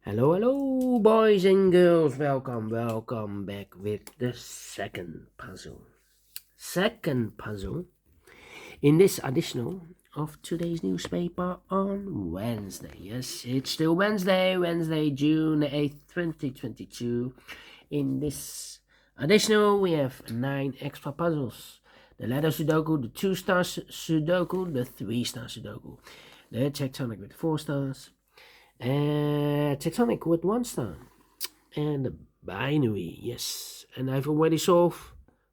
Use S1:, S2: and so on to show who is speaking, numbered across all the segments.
S1: Hello, hello, boys and girls. Welcome back with the second puzzle. Second puzzle in this additional of today's newspaper on Wednesday. Yes, it's still Wednesday, June 8th, 2022. In this additional, we have 9 extra puzzles. The letter Sudoku, the 2-star Sudoku, the 3-star Sudoku, the tectonic with 4 stars, tectonic with 1 star, and the binary. Yes, and I've already solved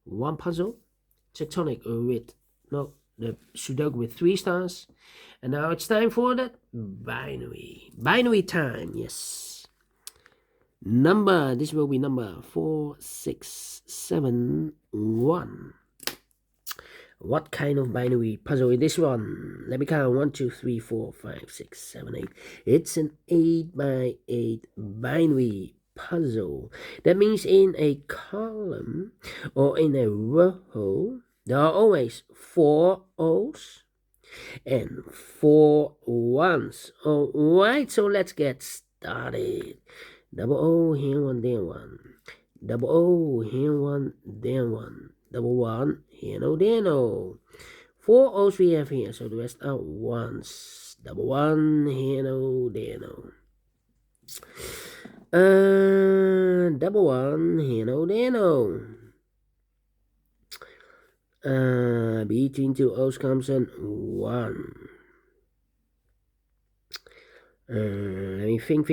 S1: one puzzle, tectonic with the Sudoku with 3 stars, and now it's time for the binary time. Yes, this will be number 4671. What kind of binary puzzle is this one? Let me count. 1, 2, 3, 4, 5, 6, 7, 8. It's an 8 by 8 binary puzzle. That means in a column or in a row, there are always 4 O's and 4 1s. Alright, so let's get started. Double O, here one, there one. Double O, here one, there one. Double 1, here no, there no. 4 O's we have here, so the rest are 1s. Double 1, here no, there no. Double 1, here no, there no. Between 2 O's comes an 1. Let me think.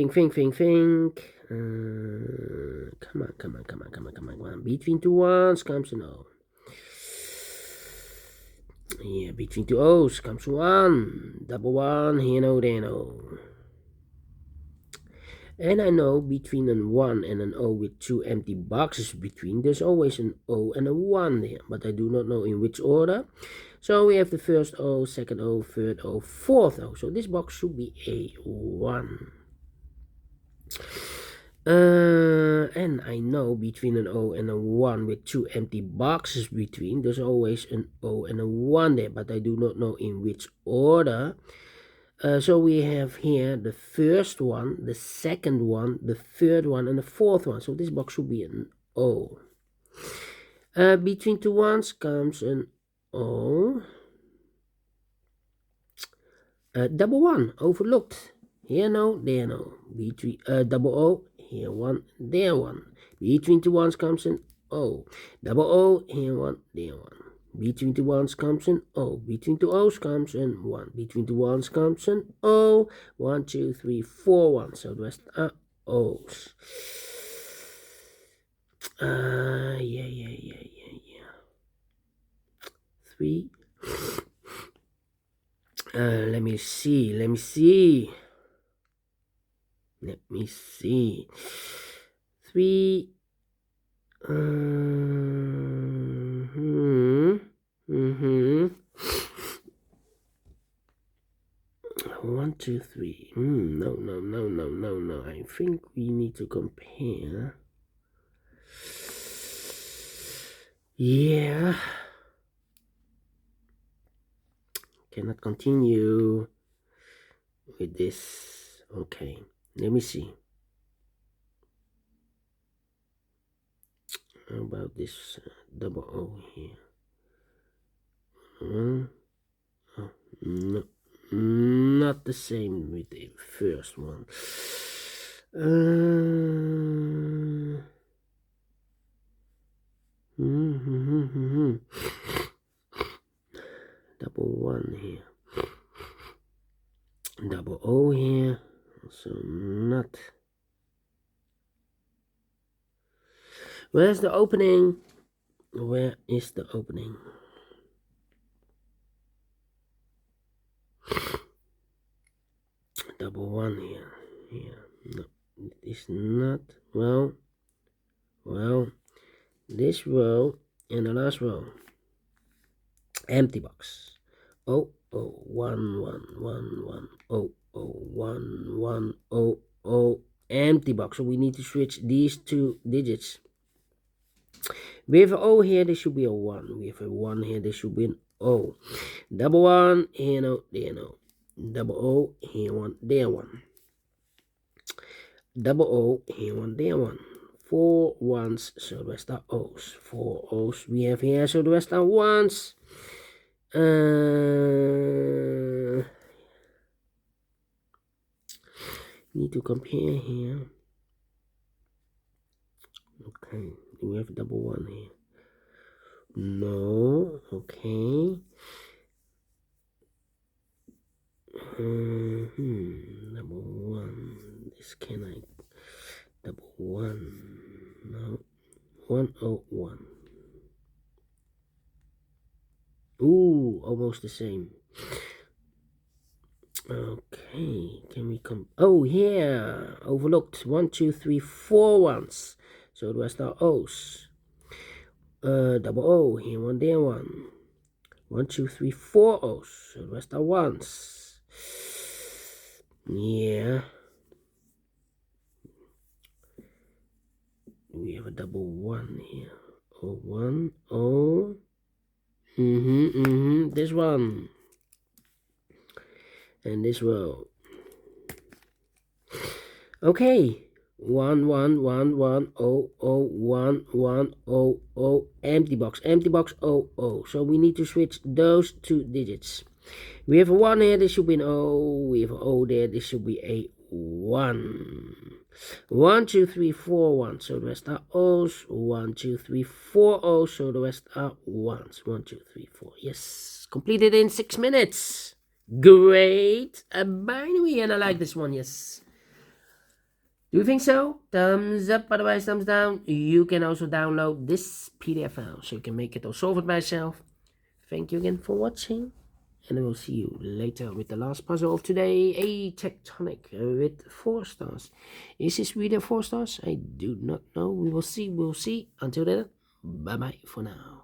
S1: Come on. Between 2 1s comes an O. Yeah, between 2 O's comes 1. Double 1, here no, there no. And I know between an 1 and an O with 2 empty boxes between, there's always an O and a 1 there, but I do not know in which order. So we have the first O, second O, third O, fourth O. So this box should be a 1. And I know between an O and a 1 with 2 empty boxes between, there's always an O and a 1 there, but I do not know in which order. So we have here the first one, the second one, the third one, and the fourth one. So this box should be an O. Between 2 1s comes an O. Double 1, overlooked. Here no, there no. Between double O, here 1, there 1. Between 2 1s comes an O. Double O, here 1, there 1. Between 2 1s comes an O. Between 2 O's comes an 1. Between 2 1s comes an O. 1, 2, 3, 4 1. So the rest are O's. Yeah. 3. Let me see. 3. 1, 2, 3. No. I think we need to compare. Yeah. Cannot continue with this. Okay, let me see. How about this double O here? Oh, no, not the same with the first one. Double 1 here. Double O here. Also not. Where's the opening? Where is the opening? Double 1 here. No, it is not. Well, this row and the last row. Empty box. 1 1 1 empty box. So we need to switch these 2 digits. We have an O here, there should be a 1. We have a 1 here, there should be an O. Double 1, here no, there no. Double O, here 1, there 1. double O, here one, there one. 4 ones, so the rest are O's. 4 O's we have here, so the rest are ones. Need to compare here. Okay, we have double 1 here. No, okay. Double 1. This can I double 1? No. 101. Ooh, almost the same. Okay, can we come? Oh, yeah, overlooked. 1, 2, 3, 4 ones. So the rest are O's. Double O, here one, there one. 1, 2, 3, 4 O's. So the rest are ones. Yeah. We have a double 1 here. O, 1, O. This one. And this row. Okay. 1, 1, 1, 1, 0, 0, 1, 1, 0, 0, empty box, O, O. So we need to switch those 2 digits. We have a 1 here, this should be an O. We have an O there, this should be a 1. 1, 2, 3, 4, 1. So the rest are O's. 1, 2, 3, 4 O's. So the rest are 1s. 1, 2, 3, 4. Yes. Completed in 6 minutes. Great. A binary, and I like this one, yes. Do you think so? Thumbs up, otherwise thumbs down. You can also download this PDF file so you can make it or solve it by yourself. Thank you again for watching, and I will see you later with the last puzzle of today, a tectonic with 4 stars. Is this really 4 stars? I do not know. We will see. Until then, bye bye for now.